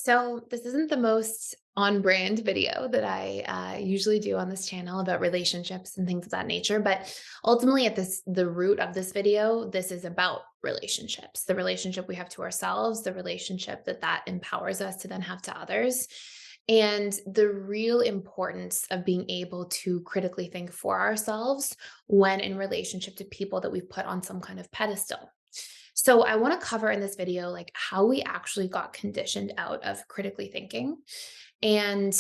So this isn't the most on brand video that I usually do on this channel about relationships and things of that nature. But ultimately, at the root of this video, this is about relationships, the relationship we have to ourselves, the relationship that empowers us to then have to others, and the real importance of being able to critically think for ourselves when in relationship to people that we've put on some kind of pedestal. So I want to cover in this video like how we actually got conditioned out of critically thinking. And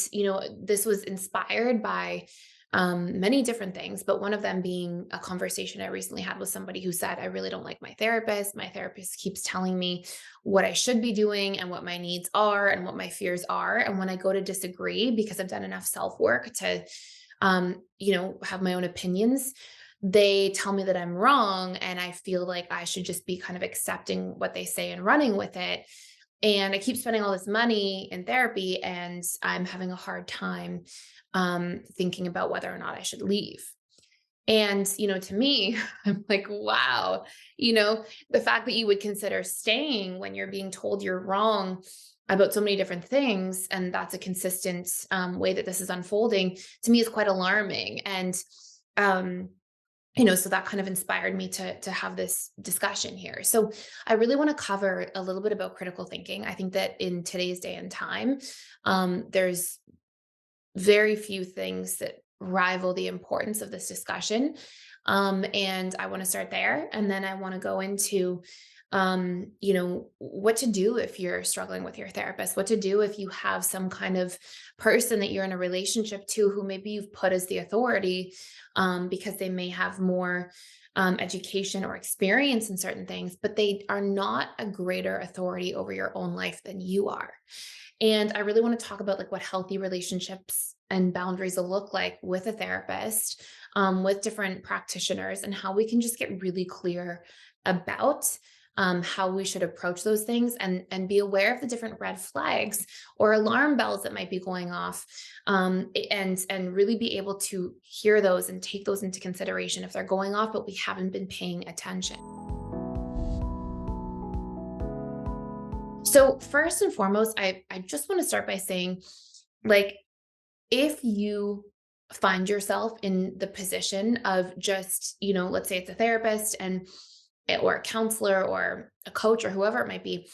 this was inspired by many different things, but one of them being a conversation I recently had with somebody who said, I really don't like my therapist. My therapist keeps telling me what I should be doing and what my needs are and what my fears are. And when I go to disagree because I've done enough self-work to have my own opinions, they tell me that I'm wrong. And I feel like I should just be kind of accepting what they say and running with it. And I keep spending all this money in therapy, and I'm having a hard time thinking about whether or not I should leave. And, to me, I'm like, wow, the fact that you would consider staying when you're being told you're wrong about so many different things, and that's a consistent way that this is unfolding, to me is quite alarming. And, so that kind of inspired me to have this discussion here. So I really want to cover a little bit about critical thinking. I think that in today's day and time, there's very few things that rival the importance of this discussion. And I want to start there. And then I want to go into, what to do if you're struggling with your therapist, what to do if you have some kind of person that you're in a relationship to who maybe you've put as the authority because they may have more education or experience in certain things, but they are not a greater authority over your own life than you are. And I really want to talk about like what healthy relationships and boundaries will look like with a therapist, with different practitioners, and how we can just get really clear about how we should approach those things and be aware of the different red flags or alarm bells that might be going off, and really be able to hear those and take those into consideration if they're going off, but we haven't been paying attention. So first and foremost, I just want to start by saying, like, if you find yourself in the position of just, let's say it's a therapist or a counselor or a coach or whoever it might be,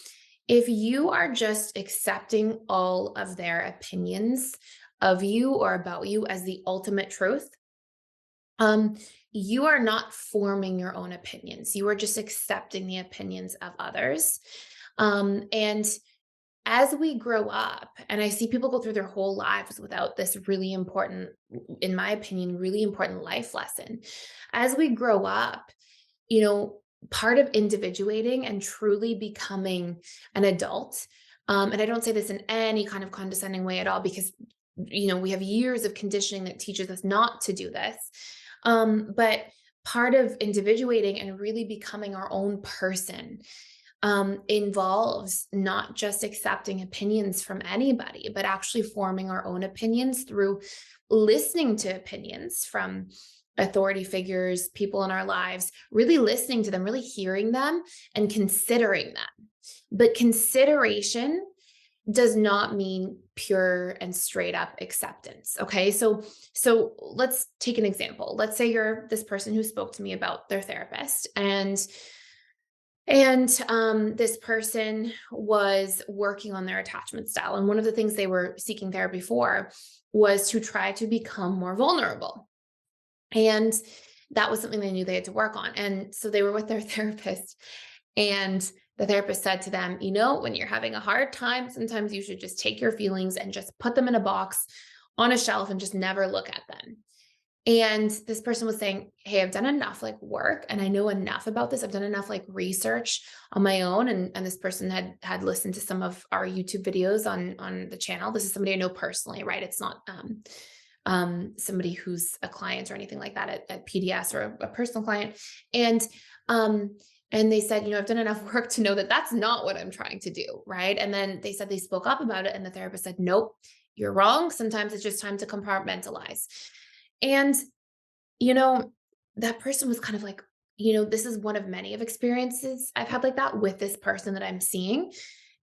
if you are just accepting all of their opinions of you or about you as the ultimate truth, um, you are not forming your own opinions. You are just accepting the opinions of others. And as we grow up, and I see people go through their whole lives without this really important, in my opinion, really important life lesson. As we grow up, you know, part of individuating and truly becoming an adult, and I don't say this in any kind of condescending way at all, because, we have years of conditioning that teaches us not to do this. But part of individuating and really becoming our own person involves not just accepting opinions from anybody, but actually forming our own opinions through listening to opinions from authority figures, people in our lives, really listening to them, really hearing them and considering them. But consideration does not mean pure and straight up acceptance. Okay. So let's take an example. Let's say you're this person who spoke to me about their therapist, and this person was working on their attachment style. And one of the things they were seeking therapy for was to try to become more vulnerable. And that was something they knew they had to work on. And so they were with their therapist, and the therapist said to them, when you're having a hard time, sometimes you should just take your feelings and just put them in a box on a shelf and just never look at them. And this person was saying, hey, I've done enough like work and I know enough about this. I've done enough like research on my own. And this person had listened to some of our YouTube videos on the channel. This is somebody I know personally, right? It's not somebody who's a client or anything like that at PDS or a personal client. And they said, I've done enough work to know that that's not what I'm trying to do, right? And then they said they spoke up about it, and the therapist said, nope, you're wrong. Sometimes it's just time to compartmentalize. And, you know, that person was kind of like, this is one of many of experiences I've had like that with this person that I'm seeing.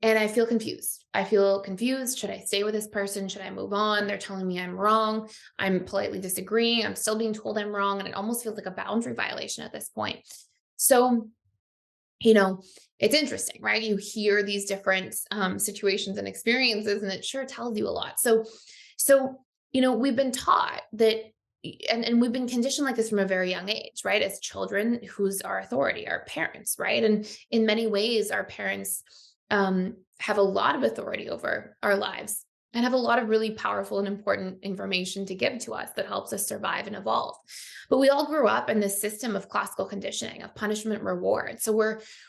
And I feel confused. I feel confused. Should I stay with this person? Should I move on? They're telling me I'm wrong. I'm politely disagreeing. I'm still being told I'm wrong. And it almost feels like a boundary violation at this point. So, you know, it's interesting, right? You hear these different situations and experiences, and it sure tells you a lot. So, we've been taught that, and we've been conditioned like this from a very young age, right? As children, who's our authority? Our parents, right? And in many ways, our parents have a lot of authority over our lives and have a lot of really powerful and important information to give to us that helps us survive and evolve. But we all grew up in this system of classical conditioning, of punishment reward. So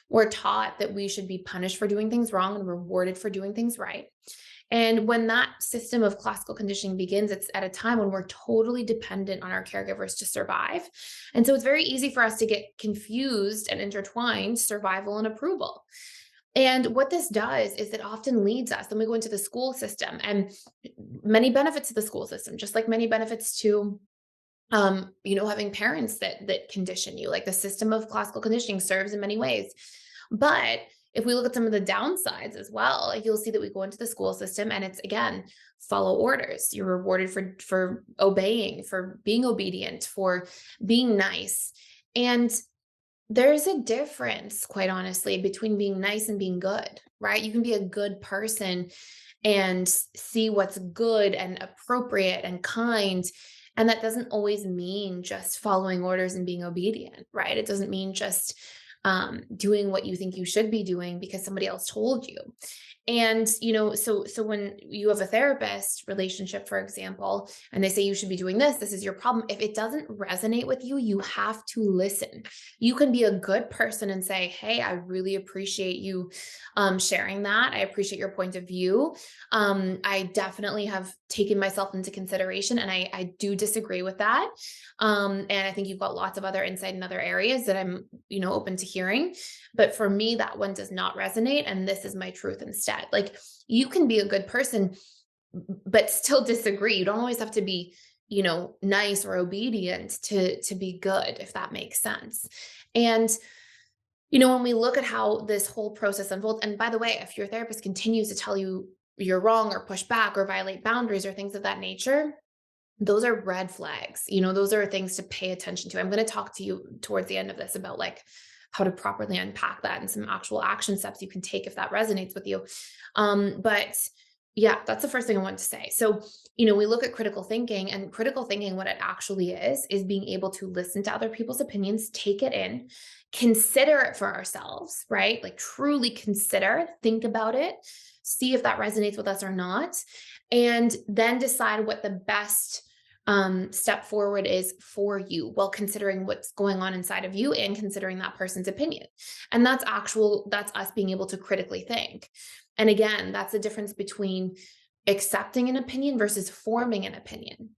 we're taught that we should be punished for doing things wrong and rewarded for doing things right. And when that system of classical conditioning begins, it's at a time when we're totally dependent on our caregivers to survive. And so it's very easy for us to get confused and intertwined survival and approval. And what this does is it often leads us, then we go into the school system, and many benefits of the school system, just like many benefits to having parents that condition you. Like, the system of classical conditioning serves in many ways. But if we look at some of the downsides as well, like, you'll see that we go into the school system and it's, again, follow orders. You're rewarded for obeying, for being obedient, for being nice. And there's a difference, quite honestly, between being nice and being good, right? You can be a good person and see what's good and appropriate and kind. And that doesn't always mean just following orders and being obedient, right? It doesn't mean just doing what you think you should be doing because somebody else told you. And, so when you have a therapist relationship, for example, and they say you should be doing this is your problem. If it doesn't resonate with you, you have to listen. You can be a good person and say, hey, I really appreciate you sharing that. I appreciate your point of view. I definitely have taken myself into consideration, and I do disagree with that. And I think you've got lots of other insight in other areas that I'm, open to hearing. But for me, that one does not resonate. And this is my truth instead. Like, you can be a good person, but still disagree. You don't always have to be, nice or obedient to be good, if that makes sense. And, when we look at how this whole process unfolds, and by the way, if your therapist continues to tell you you're wrong or push back or violate boundaries or things of that nature, those are red flags. Those are things to pay attention to. I'm going to talk to you towards the end of this about, like, how to properly unpack that and some actual action steps you can take if that resonates with you. But yeah, that's the first thing I want to say. So, we look at critical thinking, and critical thinking, what it actually is being able to listen to other people's opinions, take it in, consider it for ourselves, right? Like, truly consider, think about it, see if that resonates with us or not, and then decide what the best step forward is for you, while considering what's going on inside of you and considering that person's opinion. And that's us being able to critically think. And again, that's the difference between accepting an opinion versus forming an opinion.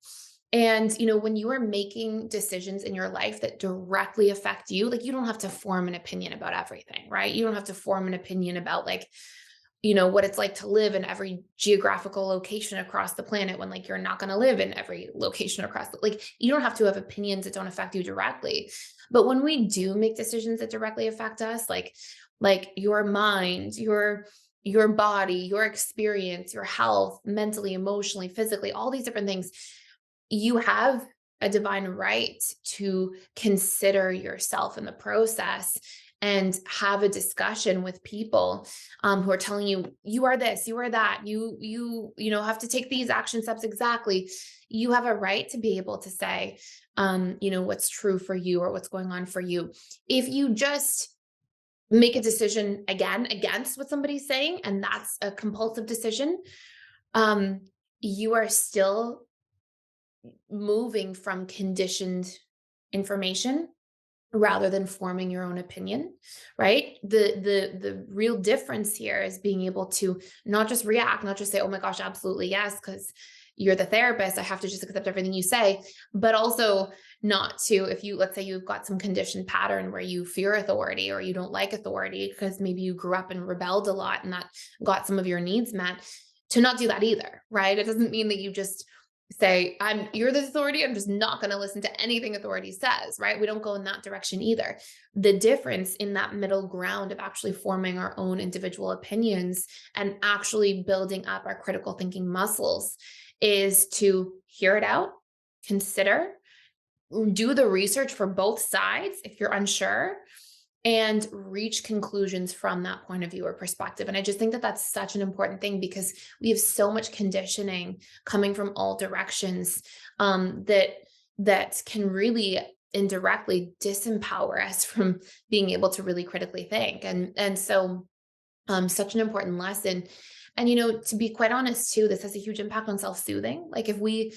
And, when you are making decisions in your life that directly affect you, like, you don't have to form an opinion about everything, right? You don't have to form an opinion about, like, what it's like to live in every geographical location across the planet, when, like, you're not going to live in every location across like, you don't have to have opinions that don't affect you directly. But when we do make decisions that directly affect us, like your mind, your body, your experience, your health, mentally, emotionally, physically, all these different things, you have a divine right to consider yourself in the process and have a discussion with people who are telling you, you are this, you are that, you have to take these action steps exactly. You have a right to be able to say, what's true for you or what's going on for you. If you just make a decision again against what somebody's saying, and that's a compulsive decision, you are still moving from conditioned information rather than forming your own opinion, right? The real difference here is being able to not just react, not just say, oh my gosh, absolutely yes, because you're the therapist, I have to just accept everything you say, but also not to, if you, let's say you've got some conditioned pattern where you fear authority or you don't like authority because maybe you grew up and rebelled a lot and that got some of your needs met, to not do that either, right? It doesn't mean that you just say, you're the authority. I'm just not going to listen to anything authority says, right? We don't go in that direction either. The difference in that middle ground of actually forming our own individual opinions and actually building up our critical thinking muscles is to hear it out, consider, do the research for both sides if you're unsure, and reach conclusions from that point of view or perspective. And I just think that that's such an important thing because we have so much conditioning coming from all directions, that can really indirectly disempower us from being able to really critically think. And so such an important lesson. And to be quite honest too, this has a huge impact on self-soothing. Like if we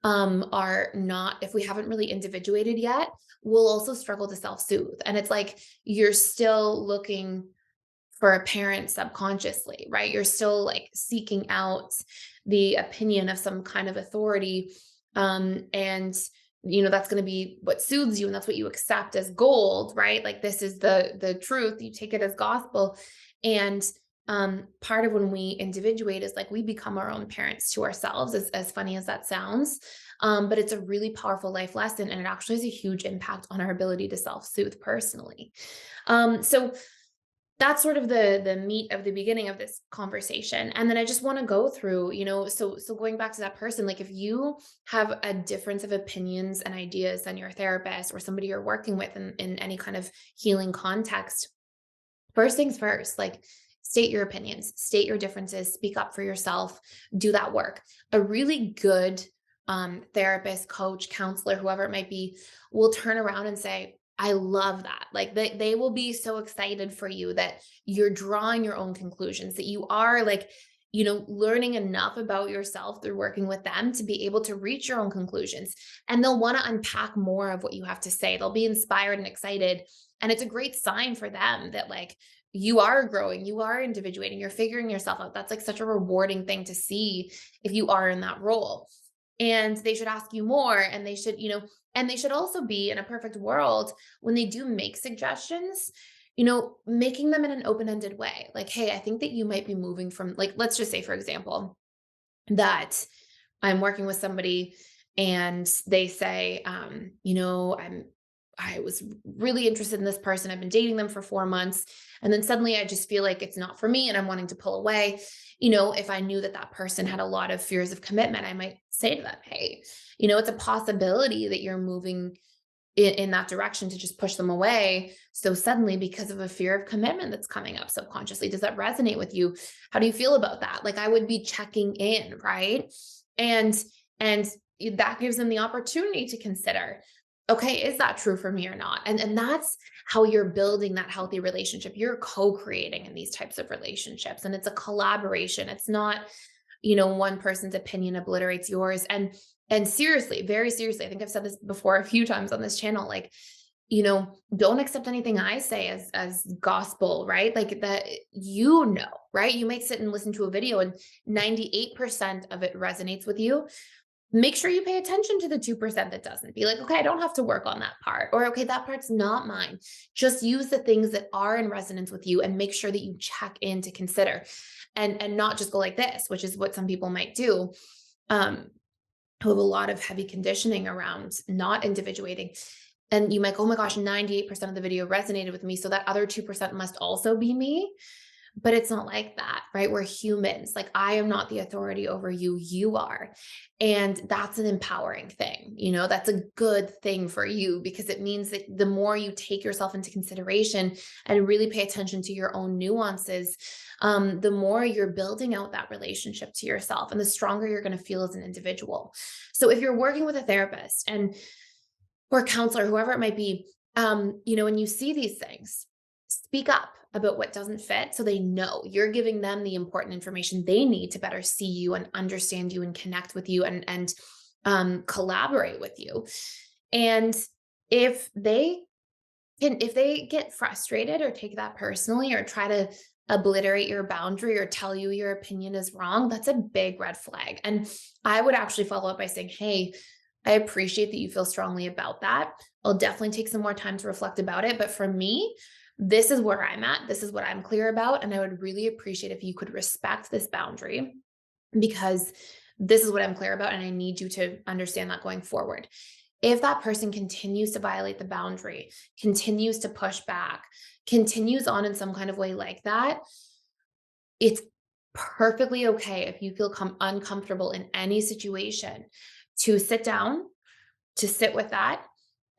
are not, if we haven't really individuated yet, we'll also struggle to self-soothe. And it's like you're still looking for a parent subconsciously, right? You're still like seeking out the opinion of some kind of authority. And that's going to be what soothes you, and that's what you accept as gold, right? Like this is the truth. You take it as gospel. And part of when we individuate is like we become our own parents to ourselves, as funny as that sounds. But it's a really powerful life lesson, and it actually has a huge impact on our ability to self-soothe personally. So that's sort of the meat of the beginning of this conversation. And then I just want to go through, so going back to that person, like if you have a difference of opinions and ideas than your therapist or somebody you're working with in any kind of healing context, first things first, like state your opinions, state your differences, speak up for yourself, do that work. A really good therapist, coach, counselor, whoever it might be, will turn around and say, I love that. Like they will be so excited for you that you're drawing your own conclusions, that you are like, learning enough about yourself through working with them to be able to reach your own conclusions. And they'll want to unpack more of what you have to say. They'll be inspired and excited. And it's a great sign for them that like you are growing, you are individuating, you're figuring yourself out. That's like such a rewarding thing to see if you are in that role. And they should ask you more, and they should also be, in a perfect world, when they do make suggestions, making them in an open-ended way. Like, hey, I think that you might be moving from, like, let's just say, for example, that I'm working with somebody and they say, I was really interested in this person. I've been dating them for 4 months. And then suddenly I just feel like it's not for me and I'm wanting to pull away. If I knew that that person had a lot of fears of commitment, I might say to them, hey, it's a possibility that you're moving in that direction to just push them away. So suddenly, because of a fear of commitment that's coming up subconsciously, does that resonate with you? How do you feel about that? Like I would be checking in, right? And that gives them the opportunity to consider, okay, is that true for me or not? And that's how you're building that healthy relationship. You're co-creating in these types of relationships, and it's a collaboration. It's not, one person's opinion obliterates yours. And seriously, very seriously, I think I've said this before a few times on this channel, like, don't accept anything I say as gospel, right? Like that, right? You might sit and listen to a video and 98% of it resonates with you. Make sure you pay attention to the 2% that doesn't. Be like, okay, I don't have to work on that part, or okay, that part's not mine. Just use the things that are in resonance with you and make sure that you check in to consider, and not just go like this, which is what some people might do, who have a lot of heavy conditioning around not individuating. And you might go, oh my gosh, 98% of the video resonated with me, so that other 2% must also be me. But it's not like that, right? We're humans. Like I am not the authority over you, you are. And that's an empowering thing. That's a good thing for you because it means that the more you take yourself into consideration and really pay attention to your own nuances, the more you're building out that relationship to yourself and the stronger you're going to feel as an individual. So if you're working with a therapist or a counselor, whoever it might be, and you see these things, speak up about what doesn't fit so they know you're giving them the important information they need to better see you and understand you and connect with you and collaborate with you. And if they get frustrated or take that personally or try to obliterate your boundary or tell you your opinion is wrong, that's a big red flag. And I would actually follow up by saying, hey, I appreciate that you feel strongly about that. I'll definitely take some more time to reflect about it. But for me, this is where I'm at. This is what I'm clear about. And I would really appreciate if you could respect this boundary, because This is what I'm clear about, and I need you to understand that going forward. If that person continues to violate the boundary, continues to push back, continues on in some kind of way like that, it's perfectly okay if you feel uncomfortable in any situation to sit down, to sit with that,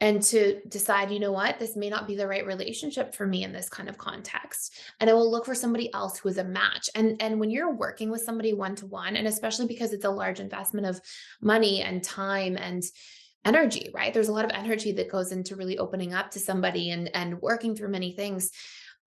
and to decide, you know what, this may not be the right relationship for me in this kind of context. And I will look for somebody else who is a match. And when you're working with somebody one to one, and especially because it's a large investment of money and time and energy, right? There's a lot of energy that goes into really opening up to somebody and working through many things.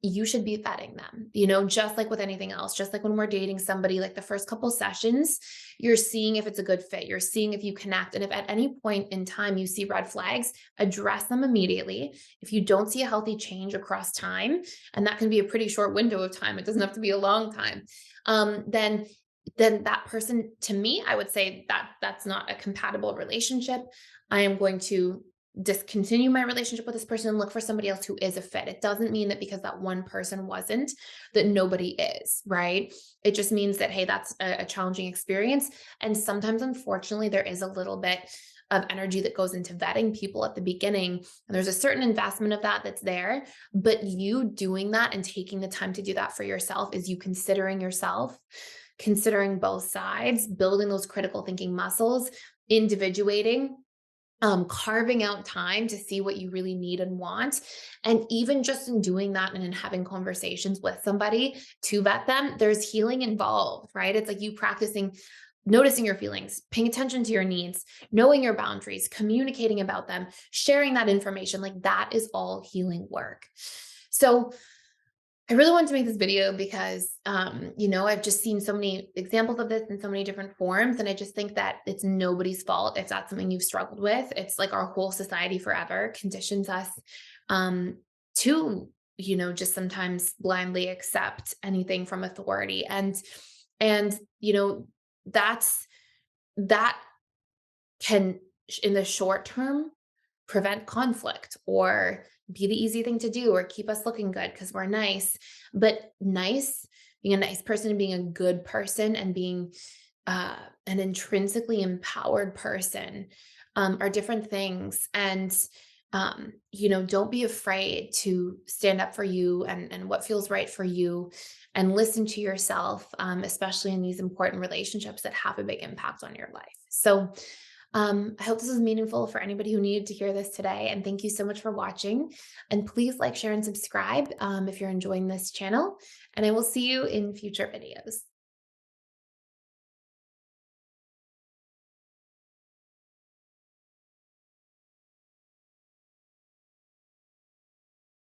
You should be vetting them, just like with anything else, just like when we're dating somebody, like the first couple sessions, you're seeing if it's a good fit, you're seeing if you connect. And if at any point in time you see red flags, address them immediately. If you don't see a healthy change across time, and that can be a pretty short window of time, it doesn't have to be a long time, then that person, to me, I would say that that's not a compatible relationship. I am going to discontinue my relationship with this person and look for somebody else who is a fit. It doesn't mean that because that one person wasn't, that nobody is, right? It just means that, hey, that's a challenging experience. And sometimes, unfortunately, there is a little bit of energy that goes into vetting people at the beginning. And there's a certain investment of that that's there. But you doing that and taking the time to do that for yourself is you considering yourself, considering both sides, building those critical thinking muscles, individuating, carving out time to see what you really need and want. And even just in doing that and in having conversations with somebody to vet them, there's healing involved, right? It's like you practicing noticing your feelings, paying attention to your needs, knowing your boundaries, communicating about them, sharing that information. Like that is all healing work. So I really wanted to make this video because, I've just seen so many examples of this in so many different forms. And I just think that it's nobody's fault if that's something you've struggled with. It's like our whole society forever conditions us to, just sometimes blindly accept anything from authority. And that's, that can, in the short term, prevent conflict or be the easy thing to do or keep us looking good because we're nice. But being a nice person and being a good person and being an intrinsically empowered person are different things. And don't be afraid to stand up for you and what feels right for you and listen to yourself, especially in these important relationships that have a big impact on your life. So I hope this was meaningful for anybody who needed to hear this today. And thank you so much for watching. And please like, share, and subscribe if you're enjoying this channel. And I will see you in future videos.